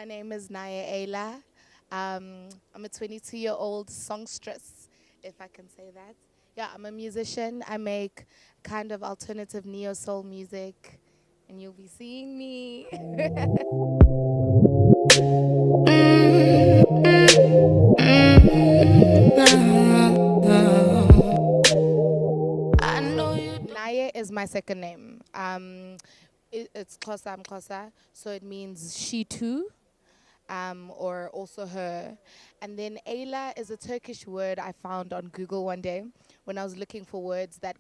name is Naye Ayla. I'm a 22-year-old songstress, if I can say that. Yeah, I'm a musician. I make kind of alternative neo-soul music, and you'll be seeing me. Naye is my second name. It's Xhosa, I'm Xhosa, so it means she too. Or also her. And then Ayla is a Turkish word I found on Google one day when I was looking for words that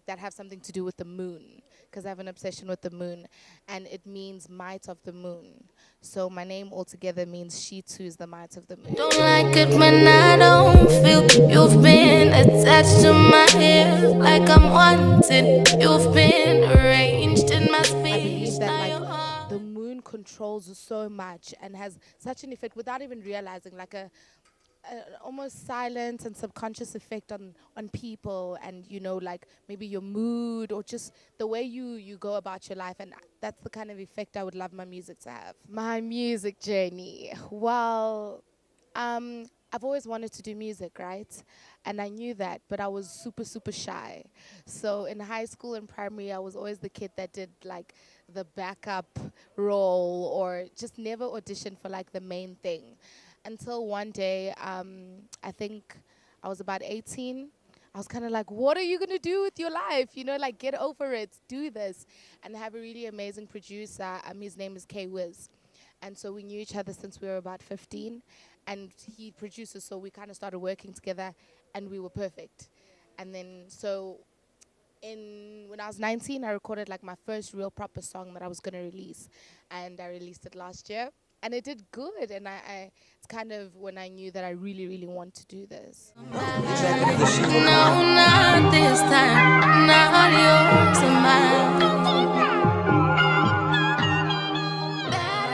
that have something to do with the moon, because I have an obsession with the moon, and it means might of the moon. So my name altogether means she too is the might of the moon. Don't like it when I don't feel you've been attached to my hair like I'm wanted. You've been arranged in my speech. I believe that the moon controls so much and has such an effect without even realizing, like a almost silent and subconscious effect on people, and like maybe your mood or just the way you go about your life. And that's the kind of effect I would love my music to have. My music journey, well, I've always wanted to do music, right? And I knew that, but I was super, super shy. So in high school and primary, I was always the kid that did like the backup role or just never auditioned for like the main thing. Until one day, I think I was about 18. I was kind of like, what are you going to do with your life? Like get over it, do this. And I have a really amazing producer. His name is K-Wiz. And so we knew each other since we were about 15, and he produces, so we kind of started working together, and we were perfect. And then so when I was 19, I recorded like my first real proper song that I was going to release, and I released it last year, and it did good. And it's kind of when I knew that I really, really want to do this. No, not this time. Not yours or mine.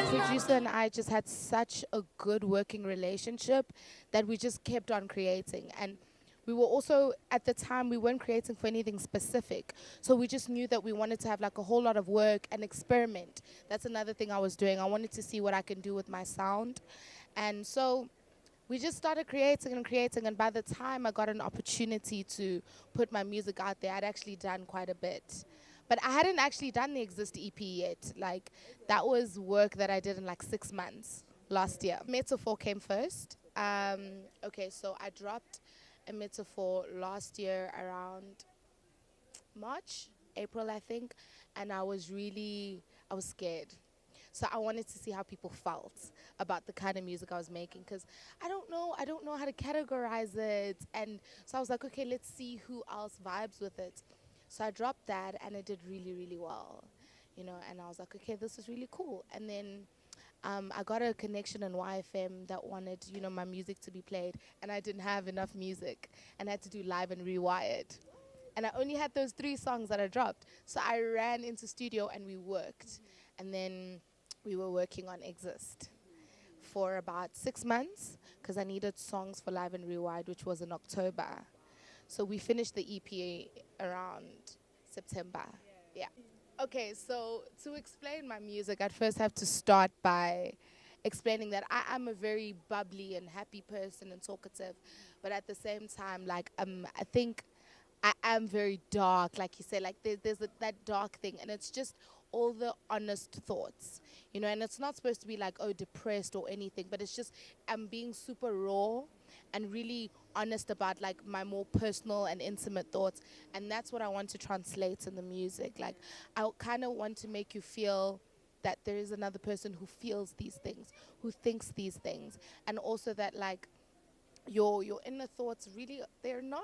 Producer and I just had such a good working relationship that we just kept on creating. And we were also, at the time, we weren't creating for anything specific. So we just knew that we wanted to have like a whole lot of work and experiment. That's another thing I was doing. I wanted to see what I can do with my sound. And so we just started creating and creating. And by the time I got an opportunity to put my music out there, I'd actually done quite a bit. But I hadn't actually done the Exist EP yet. Like, that was work that I did in like 6 months last year. Metaphor came first. Okay, so I dropped a Metaphor last year around March, April, I think. And I was scared. So I wanted to see how people felt about the kind of music I was making, because I don't know how to categorize it. And so I was like, okay, let's see who else vibes with it. So I dropped that, and it did really, really well, and I was like, okay, this is really cool. And then I got a connection in YFM that wanted, my music to be played, and I didn't have enough music, and I had to do Live and Rewired. And I only had those 3 songs that I dropped. So I ran into studio and we worked. And then we were working on Exist for about 6 months, because I needed songs for Live and Rewired, which was in October. So we finished the EP around September. Yeah. Okay, so to explain my music, I'd first have to start by explaining that I am a very bubbly and happy person and talkative, but at the same time, like, I think I am very dark, like you said, like there's that dark thing, and it's just all the honest thoughts, and it's not supposed to be like, oh, depressed or anything, but it's just I'm being super raw and really honest about like my more personal and intimate thoughts, and that's what I want to translate in the music. Like, I kind of want to make you feel that there is another person who feels these things, who thinks these things, and also that like your inner thoughts really, they're not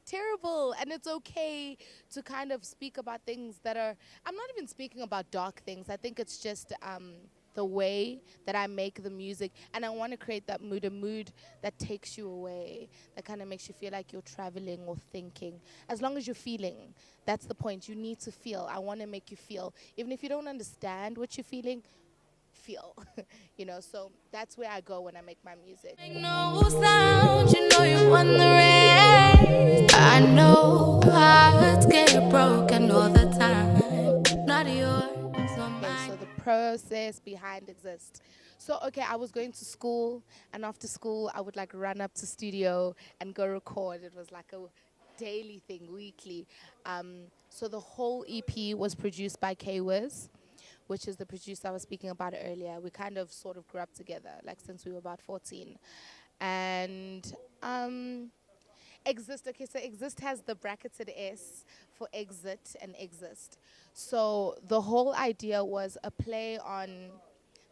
terrible, and it's okay to kind of speak about things that are, I'm not even speaking about dark things. I think it's just the way that I make the music, and I want to create that mood, a mood that takes you away, that kind of makes you feel like you're traveling or thinking. As long as you're feeling, that's the point. You need to feel. I want to make you feel. Even if you don't understand what you're feeling, feel. So that's where I go when I make my music. Make no sound, you won the race. I know hearts get broken all the time. Not yours or mine. So the process behind Exist. So, okay, I was going to school, and after school, I would like run up to studio and go record. It was like a daily thing, weekly. So the whole EP was produced by K-Wiz, which is the producer I was speaking about earlier. We kind of sort of grew up together, like since we were about 14. And Exist, okay, so Exist has the bracketed S for exit and exist. So the whole idea was a play on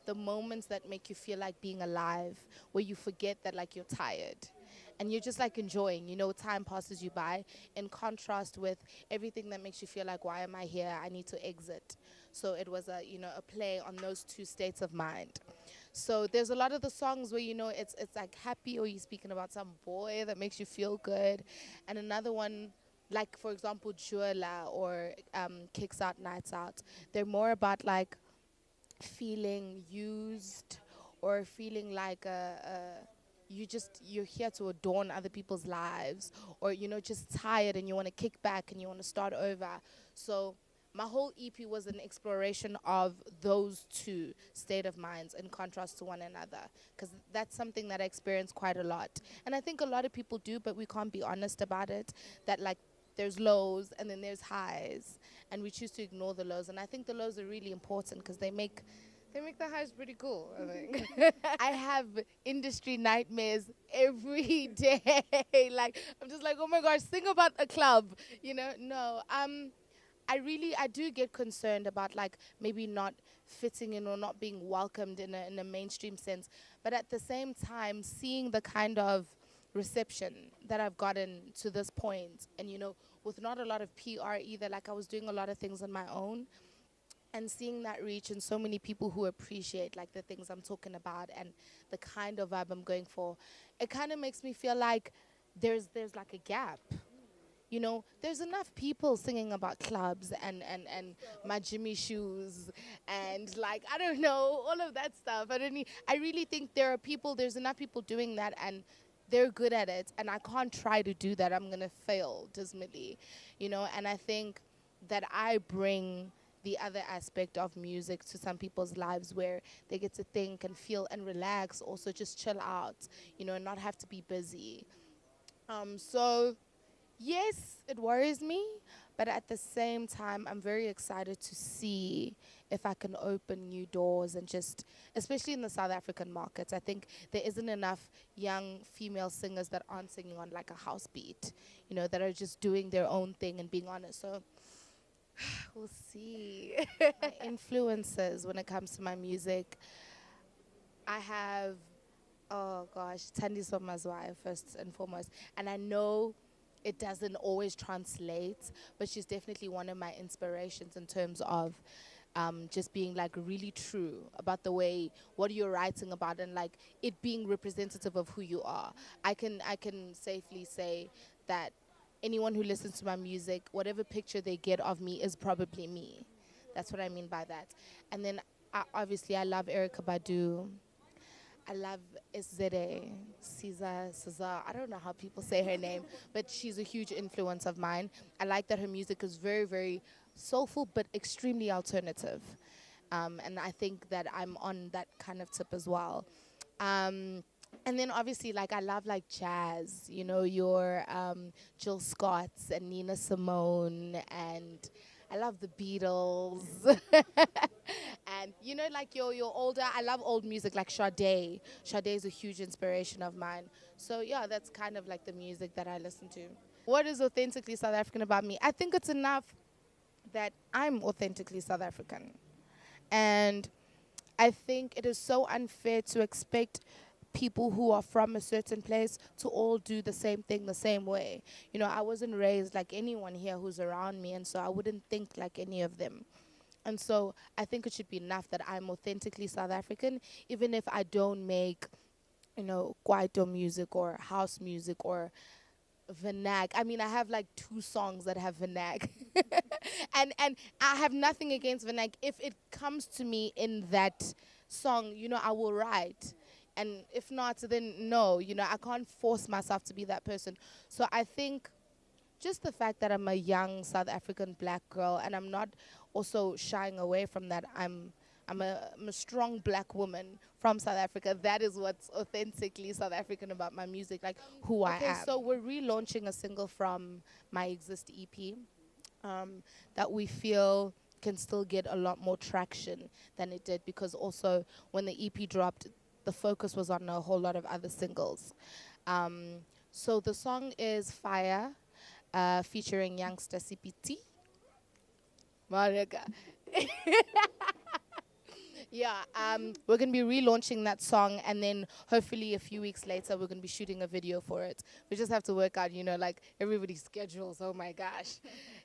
the moments that make you feel like being alive, where you forget that like you're tired and you're just like enjoying, time passes you by, in contrast with everything that makes you feel like, why am I here? I need to exit. So it was a play on those two states of mind. So there's a lot of the songs where it's like happy, or you're speaking about some boy that makes you feel good, and another one, like for example Juela or Kicks Out Nights Out, they're more about like feeling used, or feeling like you're here to adorn other people's lives, or just tired and you want to kick back and you want to start over. So my whole EP was an exploration of those two state of minds in contrast to one another, because that's something that I experience quite a lot, and I think a lot of people do, but we can't be honest about it, that like there's lows and then there's highs, and we choose to ignore the lows. And I think the lows are really important because they make the highs pretty cool, I think. I have industry nightmares every day. Like, I'm just like, oh my gosh, sing about a club, No, I do get concerned about like maybe not fitting in or not being welcomed in a mainstream sense. But at the same time, seeing the kind of reception that I've gotten to this point, and with not a lot of PR either, like I was doing a lot of things on my own, and seeing that reach and so many people who appreciate like the things I'm talking about and the kind of vibe I'm going for, it kind of makes me feel like there's like a gap. There's enough people singing about clubs and my Jimmy shoes and like, I don't know, all of that stuff. I really think there's enough people doing that, and they're good at it, and I can't try to do that. I'm going to fail dismally, and I think that I bring the other aspect of music to some people's lives, where they get to think and feel and relax, also just chill out, and not have to be busy. So yes, it worries me, but at the same time, I'm very excited to see if I can open new doors, and just, especially in the South African markets, I think there isn't enough young female singers that aren't singing on like a house beat, that are just doing their own thing and being honest. So we'll see. My influences when it comes to my music, I have, oh gosh, Thandiswa Mazwai first and foremost, and I know it doesn't always translate, but she's definitely one of my inspirations in terms of just being like really true about the way what you're writing about, and like it being representative of who you are. I can safely say that anyone who listens to my music, whatever picture they get of me is probably me. That's what I mean by that. And then obviously I love Erica Badu. I love Iszede, Caesar. I don't know how people say her name, but she's a huge influence of mine. I like that her music is very, very soulful, but extremely alternative. And I think that I'm on that kind of tip as well. And then obviously, like, I love like jazz, your Jill Scotts and Nina Simone, and I love the Beatles. And like your older, I love old music like Sade. Sade is a huge inspiration of mine. So yeah, that's kind of like the music that I listen to. What is authentically South African about me? I think it's enough that I'm authentically South African. And I think it is so unfair to expect people who are from a certain place to all do the same thing the same way. I wasn't raised like anyone here who's around me, and so I wouldn't think like any of them. And so I think it should be enough that I'm authentically South African, even if I don't make, kwaito music or house music or Vinag. I mean, I have like 2 songs that have Vinag. and I have nothing against Vinag. If it comes to me in that song, I will write. And if not, then no, I can't force myself to be that person. So I think just the fact that I'm a young South African black girl, and I'm not also shying away from that. I'm I'm a strong black woman from South Africa. That is what's authentically South African about my music, like who I am. So we're relaunching a single from my Exist EP that we feel can still get a lot more traction than it did, because also when the EP dropped, the focus was on a whole lot of other singles. So the song is Fire, featuring youngster CPT. Marika. Yeah, we're going to be relaunching that song, and then hopefully a few weeks later we're going to be shooting a video for it. We just have to work out, like everybody's schedules. Oh my gosh.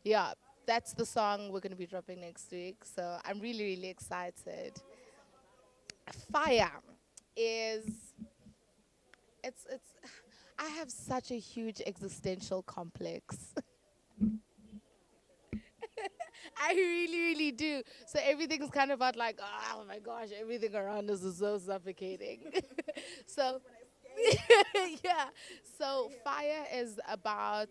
Yeah, that's the song we're going to be dropping next week. So I'm really, really excited. Fire is, it's, I have such a huge existential complex. I really, really do. So everything's kind of about like, oh my gosh, everything around us is so suffocating. So, yeah. So Fire is about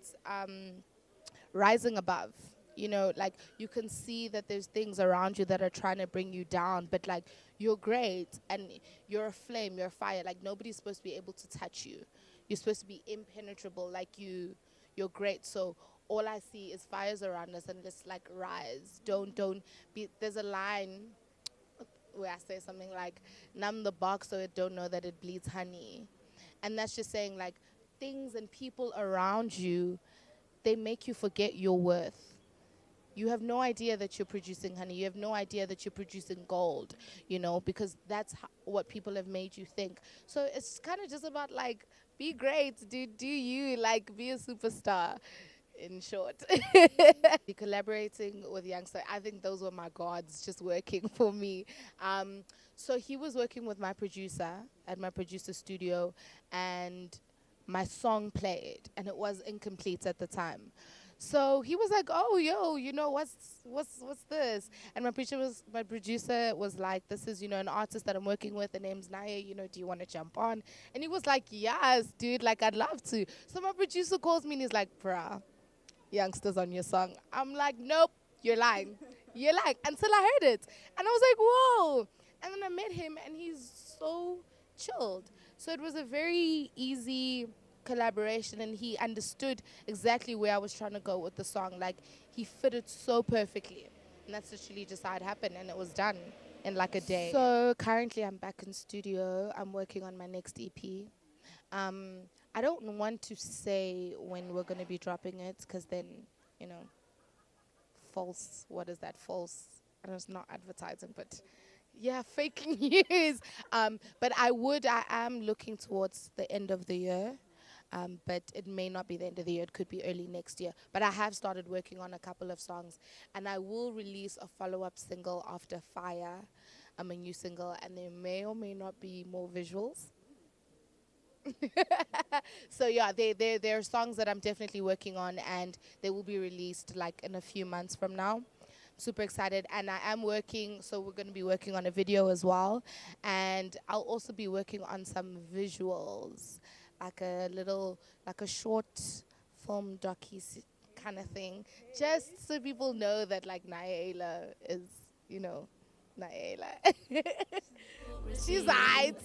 rising above. Like you can see that there's things around you that are trying to bring you down, but like you're great and you're a flame, you're a fire. Like nobody's supposed to be able to touch you. You're supposed to be impenetrable. Like you're great. So all I see is fires around us, and just like rise. Don't be. There's a line where I say something like, "Numb the bark so it don't know that it bleeds honey," and that's just saying like things and people around you, they make you forget your worth. You have no idea that you're producing honey. You have no idea that you're producing gold, because that's what people have made you think. So it's kind of just about like, be great, do you, like be a superstar, in short. Collaborating with Youngster, I think those were my gods just working for me. So he was working with my producer at my producer studio, and my song played, and it was incomplete at the time. So he was like, "Oh, yo, what's this?" And my producer was like, "This is, an artist that I'm working with. The name's Naye. Do you want to jump on?" And he was like, "Yes, dude. Like, I'd love to." So my producer calls me and he's like, "Bruh, Youngster's on your song." I'm like, "Nope, you're lying. You're lying." Until I heard it, and I was like, "Whoa!" And then I met him, and he's so chilled. So it was a very easy collaboration, and he understood exactly where I was trying to go with the song. Like, he fitted so perfectly, and that's literally just how it happened, and it was done in like a day. So currently I'm back in studio. I'm working on my next EP. I don't want to say when we're going to be dropping it, because then, false, what is that, false, I know it's not advertising, but yeah, fake news. But I am looking towards the end of the year. But it may not be the end of the year. It could be early next year. But I have started working on a couple of songs, and I will release a follow-up single after Fire, a new single, and there may or may not be more visuals. So yeah, there are songs that I'm definitely working on, and they will be released like in a few months from now. Super excited, and I am working, so we're going to be working on a video as well, and I'll also be working on some visuals, like a short film docu kind of thing, just so people know that like Naye Ayla is, Naye Ayla. She's right.